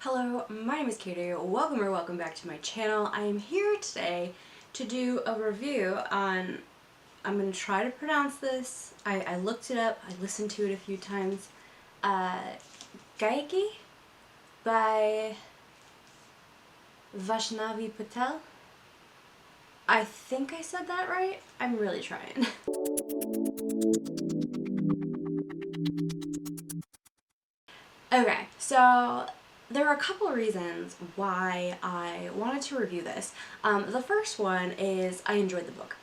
Hello, my name is Kaikeyi. Welcome back to my channel. I am here today to do a review on, I'm going to try to pronounce this. I looked it up, I listened to it a few times. Kaikeyi by Vaishnavi Patel. I think I said that right. I'm really trying. Okay, so there are a couple of reasons why I wanted to review this. The first one is I enjoyed the book.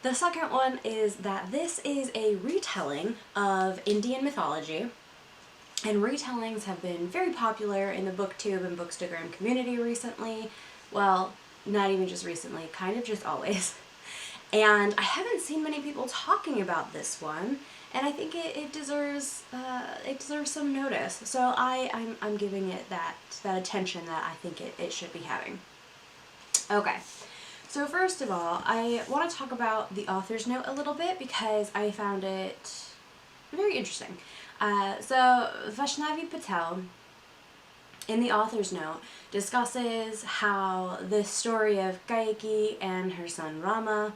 The second one is that this is a retelling of Indian mythology, and retellings have been very popular in the booktube and bookstagram community recently. Well, not even just recently, kind of just always. And I haven't seen many people talking about this one, and I think it deserves some notice. So I'm giving it that attention that I think it should be having. Okay, so first of all, I want to talk about the author's note a little bit because I found it very interesting. So Vaishnavi Patel, in the author's note, discusses how the story of Kaikeyi and her son Rama,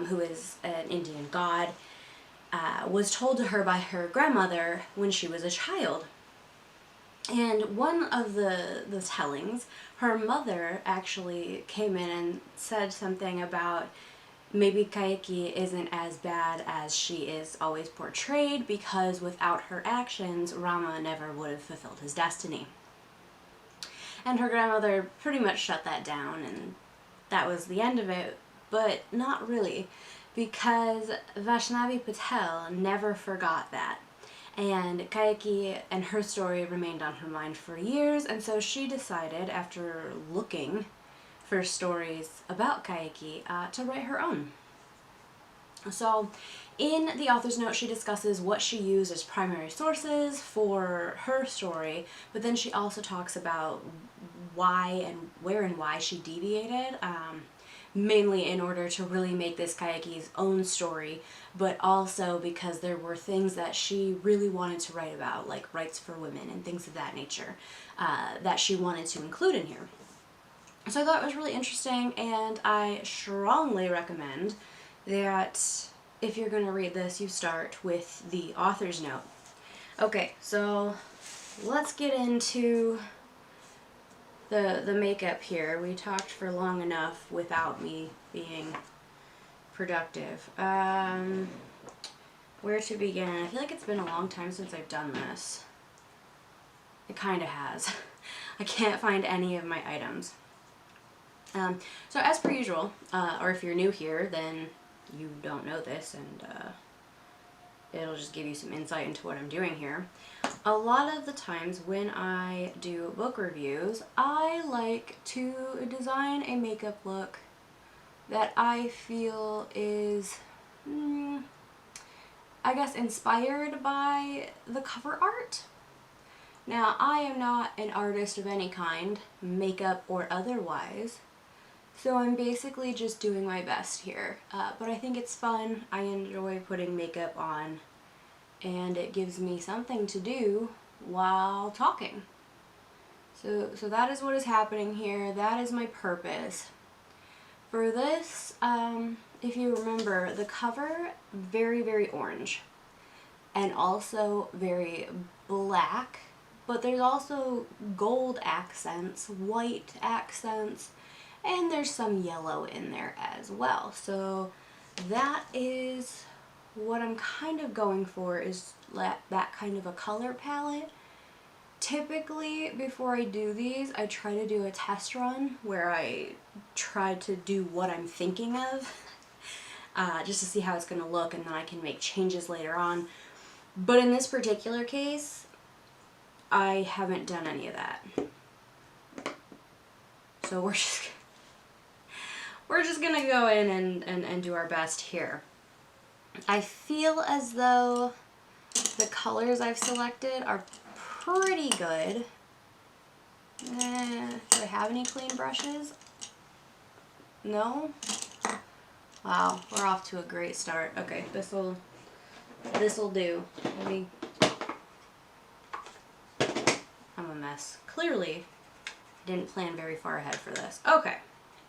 who is an Indian god, was told to her by her grandmother when she was a child. And one of the tellings, her mother actually came in and said something about maybe Kaikeyi isn't as bad as she is always portrayed because without her actions, Rama never would have fulfilled his destiny. And her grandmother pretty much shut that down, and that was the end of it, but not really, because Vaishnavi Patel never forgot that. And Kaikeyi and her story remained on her mind for years, and so she decided, after looking for stories about Kaikeyi, to write her own. So in the author's note, she discusses what she used as primary sources for her story, but then she also talks about why and where and why she deviated, mainly in order to really make this Kaikeyi's own story, but also because there were things that she really wanted to write about, like rights for women and things of that nature, that she wanted to include in here. So I thought it was really interesting, and I strongly recommend that if you're going to read this, you start with the author's note. Okay, so let's get into the makeup here. We talked for long enough without me being productive. Where to begin? I feel like it's been a long time since I've done this. It kind of has. I can't find any of my items. So as per usual, or if you're new here, then you don't know this, and it'll just give you some insight into what I'm doing here. A lot of the times when I do book reviews, I like to design a makeup look that I feel is, I guess, inspired by the cover art. Now, I am not an artist of any kind, makeup or otherwise, so I'm basically just doing my best here. But I think it's fun. I enjoy putting makeup on, and it gives me something to do while talking. So that is what is happening here. That is my purpose. For this, if you remember, the cover, very, very orange, and also very black, but there's also gold accents, white accents, and there's some yellow in there as well. So that is what I'm kind of going for, is that kind of a color palette. Typically, before I do these, I try to do a test run where I try to do what I'm thinking of, just to see how it's going to look, and then I can make changes later on. But in this particular case, I haven't done any of that. So we're just gonna go in and do our best here. I feel as though the colors I've selected are pretty good. Do I have any clean brushes? No? Wow, we're off to a great start. Okay, this'll do. I'm a mess. Clearly, Didn't plan very far ahead for this. Okay,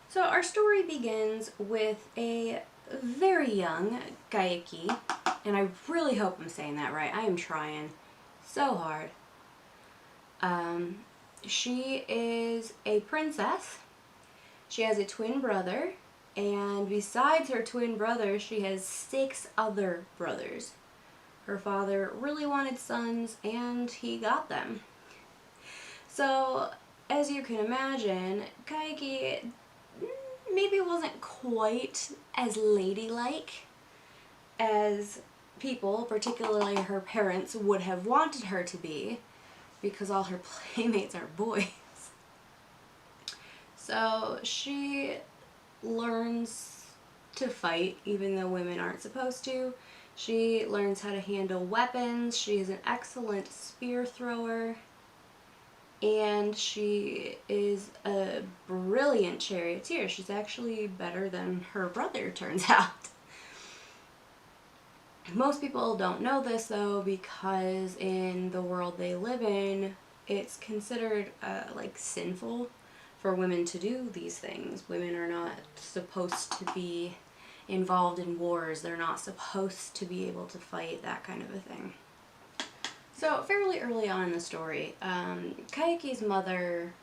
so our story begins with a very young Kaikeyi, and I really hope I'm saying that right. I am trying so hard. She is a princess. She has a twin brother, and besides her twin brother, she has 6 other brothers. Her father really wanted sons, and he got them. So, as you can imagine, Kaikeyi maybe wasn't quite as ladylike as people, particularly her parents, would have wanted her to be, because all her playmates are boys. So she learns to fight, even though women aren't supposed to. She learns how to handle weapons. She is an excellent spear thrower. And she is a brilliant charioteer. She's actually better than her brother, turns out. Most people don't know this, though, because in the world they live in, it's considered like sinful for women to do these things. Women are not supposed to be involved in wars. They're not supposed to be able to fight, that kind of a thing. So fairly early on in the story, Kaikeyi's mother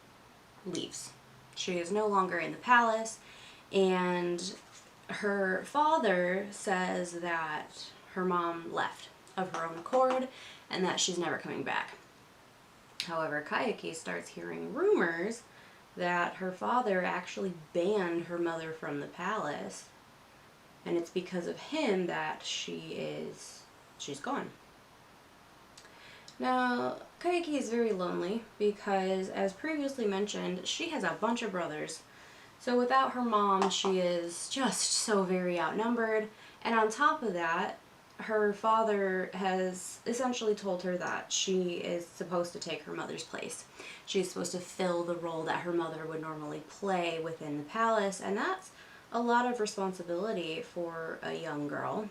leaves. She is no longer in the palace, and her father says that her mom left of her own accord and that she's never coming back. However, Kaikeyi starts hearing rumors that her father actually banned her mother from the palace, and it's because of him that she's gone. Now, Kaikeyi is very lonely because, as previously mentioned, she has a bunch of brothers. So without her mom, she is just so very outnumbered, and on top of that, her father has essentially told her that she is supposed to take her mother's place. She's supposed to fill the role that her mother would normally play within the palace, and that's a lot of responsibility for a young girl.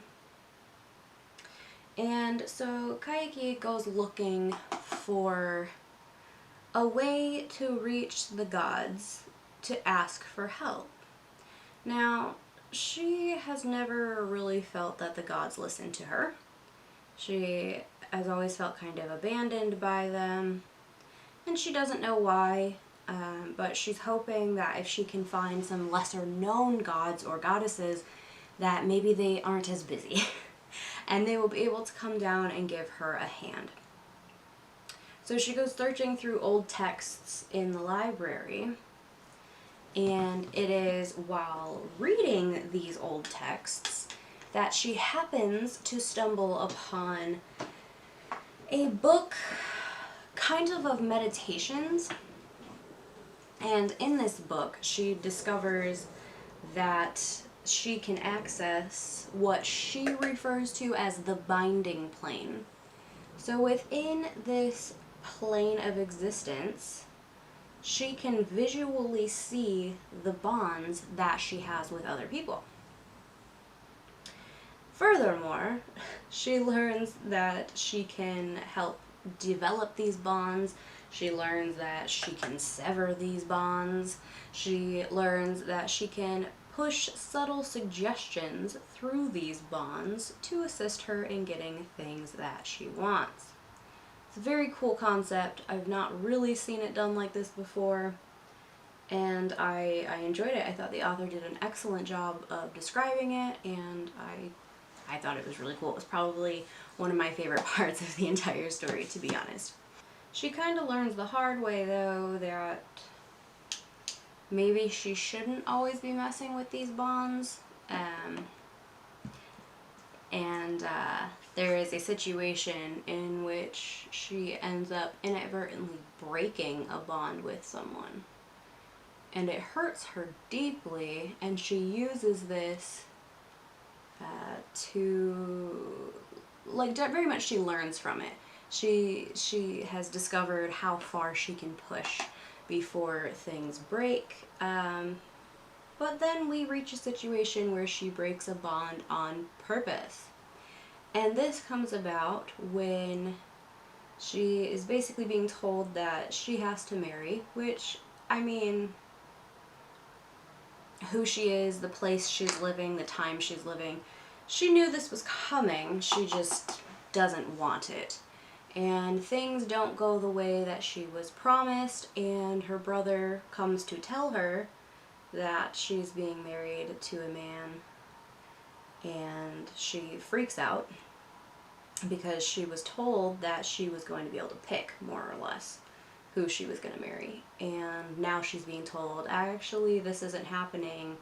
And so Kaikeyi goes looking for a way to reach the gods to ask for help. Now, she has never really felt that the gods listen to her. She has always felt kind of abandoned by them, and she doesn't know why, but she's hoping that if she can find some lesser known gods or goddesses, that maybe they aren't as busy and they will be able to come down and give her a hand. So she goes searching through old texts in the library, and it is while reading these old texts that she happens to stumble upon a book kind of meditations. And in this book, she discovers that she can access what she refers to as the binding plane. So within this plane of existence, she can visually see the bonds that she has with other people. Furthermore, she learns that she can help develop these bonds. She learns that she can sever these bonds. She learns that she can push subtle suggestions through these bonds to assist her in getting things that she wants. It's a very cool concept. I've not really seen it done like this before, and I enjoyed it. I thought the author did an excellent job of describing it, and I thought it was really cool. It was probably one of my favorite parts of the entire story, to be honest. She kind of learns the hard way, though, that maybe she shouldn't always be messing with these bonds. There is a situation in which she ends up inadvertently breaking a bond with someone. And it hurts her deeply, and she uses this to, like, very much she learns from it. She has discovered how far she can push before things break. But then we reach a situation where she breaks a bond on purpose. And this comes about when she is basically being told that she has to marry, which I mean, who she is, the place she's living, the time she's living. She knew this was coming, she just doesn't want it. And things don't go the way that she was promised, and her brother comes to tell her that she's being married to a man, and she freaks out because she was told that she was going to be able to pick, more or less, who she was going to marry. And now she's being told, actually, this isn't happening.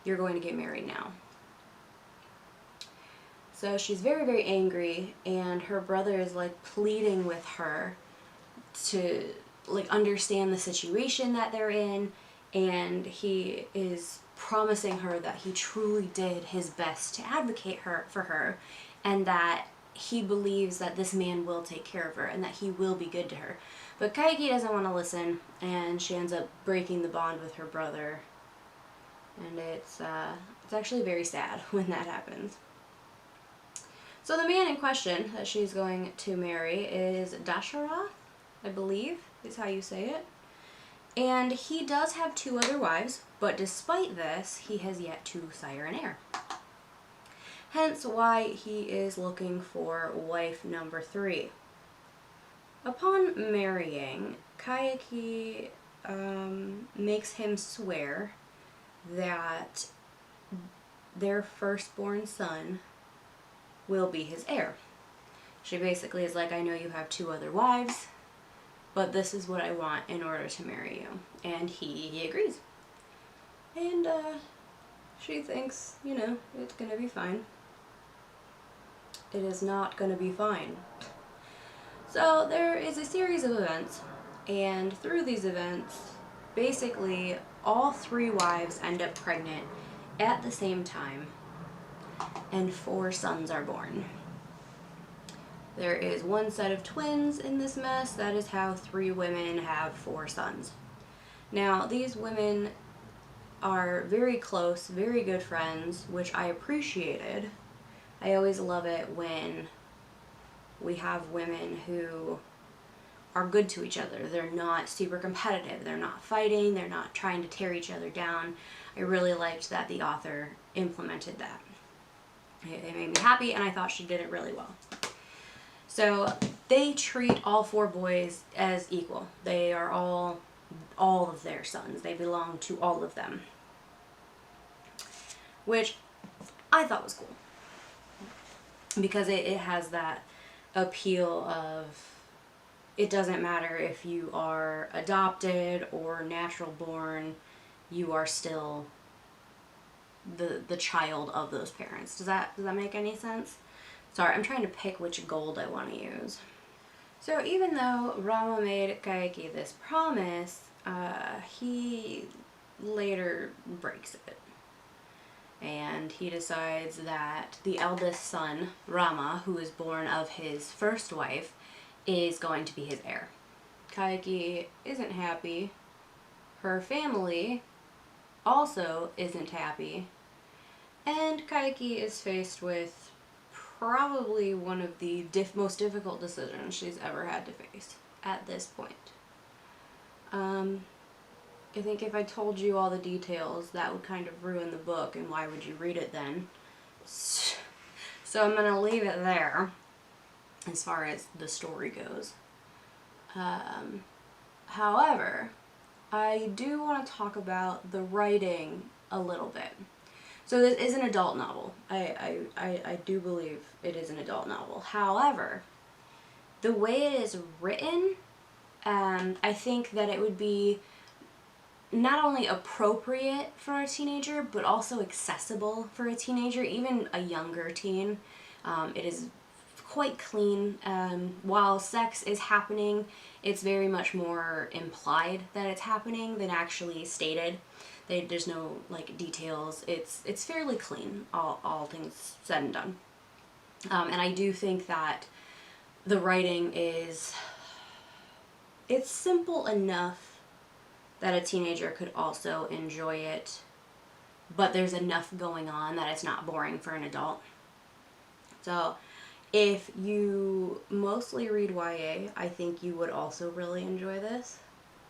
You're going to get married now. So she's very, very angry, and her brother is like pleading with her to like understand the situation that they're in, and he is promising her that he truly did his best to advocate for her, and that he believes that this man will take care of her and that he will be good to her. But Kaikeyi doesn't want to listen, and she ends up breaking the bond with her brother, and it's actually very sad when that happens. So the man in question that she's going to marry is Dasharatha, I believe is how you say it. And he does have 2 other wives, but despite this, he has yet to sire an heir. Hence why he is looking for wife number 3. Upon marrying, Kaikeyi makes him swear that their firstborn son will be his heir. She basically is like, I know you have 2 other wives, but this is what I want in order to marry you. And he agrees. And she thinks, you know, it's gonna be fine. It is not gonna be fine. So there is a series of events, and through these events, basically all 3 wives end up pregnant at the same time, and 4 sons are born. There is 1 set of twins in this mess. That is how 3 women have 4 sons. Now, these women are very close, very good friends, which I appreciated. I always love it when we have women who are good to each other. They're not super competitive. They're not fighting. They're not trying to tear each other down. I really liked that the author implemented that. It made me happy, and I thought she did it really well. So they treat all 4 boys as equal. They are all of their sons. They belong to all of them, which I thought was cool, because it has that appeal of, it doesn't matter if you are adopted or natural born, you are still the child of those parents. Does that make any sense? Sorry, I'm trying to pick which gold I want to use. So even though Rama made Kaikeyi this promise, he later breaks it. And he decides that the eldest son, Rama, who is born of his first wife, is going to be his heir. Kaikeyi isn't happy. Her family also isn't happy. And Kaikeyi is faced with probably one of the most difficult decisions she's ever had to face at this point. I think if I told you all the details, that would kind of ruin the book, and why would you read it then? So I'm going to leave it there as far as the story goes. However, I do want to talk about the writing a little bit. So this is an adult novel. I do believe it is an adult novel. However, the way it is written, I think that it would be not only appropriate for a teenager, but also accessible for a teenager, even a younger teen. It is quite clean. While sex is happening, it's very much more implied that it's happening than actually stated. There's no like details. It's fairly clean, all things said and done. And I do think that the writing it's simple enough that a teenager could also enjoy it, but there's enough going on that it's not boring for an adult. So if you mostly read YA, I think you would also really enjoy this.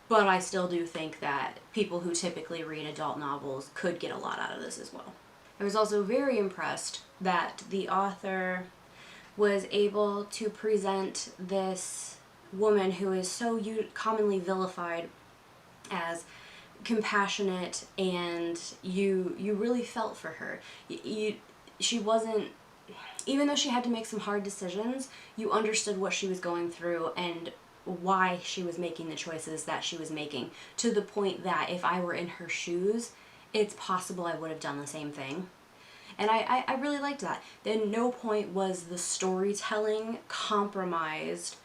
but I still do think that people who typically read adult novels could get a lot out of this as well. I was also very impressed that the author was able to present this woman who is so commonly vilified as compassionate, and you really felt for her. She wasn't, even though she had to make some hard decisions, you understood what she was going through and why she was making the choices that she was making, to the point that if I were in her shoes, it's possible I would have done the same thing. And I really liked that. At no point was the storytelling compromised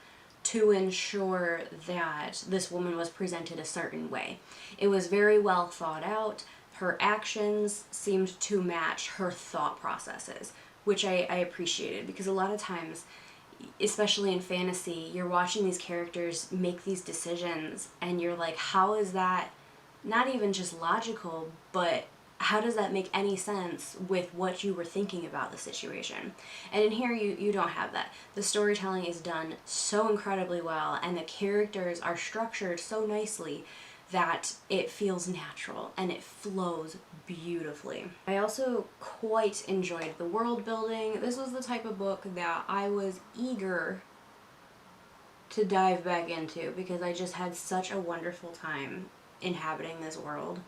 to ensure that this woman was presented a certain way. It was very well thought out. Her actions seemed to match her thought processes, which I appreciated, because a lot of times, especially in fantasy, you're watching these characters make these decisions and you're like, how is that not even just logical, but how does that make any sense with what you were thinking about the situation? And in here, you don't have that. The storytelling is done so incredibly well, and the characters are structured so nicely that it feels natural and it flows beautifully. I also quite enjoyed the world building. This was the type of book that I was eager to dive back into because I just had such a wonderful time inhabiting this world.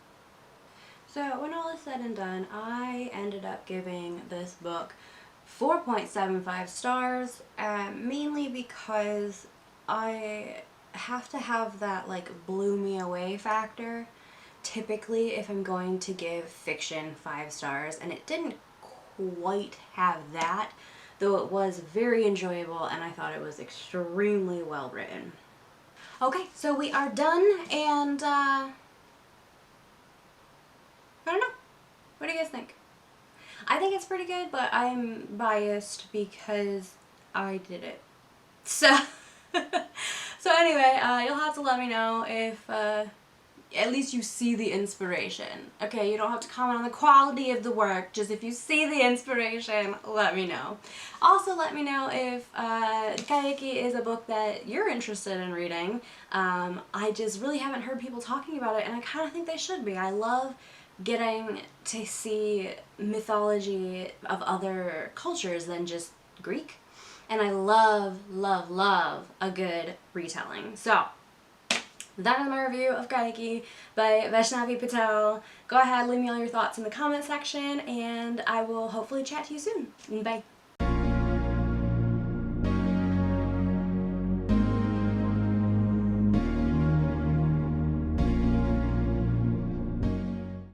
So when all is said and done, I ended up giving this book 4.75 stars, mainly because I have to have that like blew me away factor typically if I'm going to give fiction 5 stars, and it didn't quite have that, though it was very enjoyable and I thought it was extremely well written. Okay, so we are done, and I don't know. What do you guys think? I think it's pretty good, but I'm biased because I did it. So, so anyway, you'll have to let me know if at least you see the inspiration. Okay, you don't have to comment on the quality of the work, just if you see the inspiration, let me know. Also, let me know if Kaikeyi is a book that you're interested in reading. I just really haven't heard people talking about it, and I kind of think they should be. I love getting to see mythology of other cultures than just Greek. And I love, love, love a good retelling. So, that is my review of Kaikeyi by Vaishnavi Patel. Go ahead, leave me all your thoughts in the comment section, and I will hopefully chat to you soon. Bye.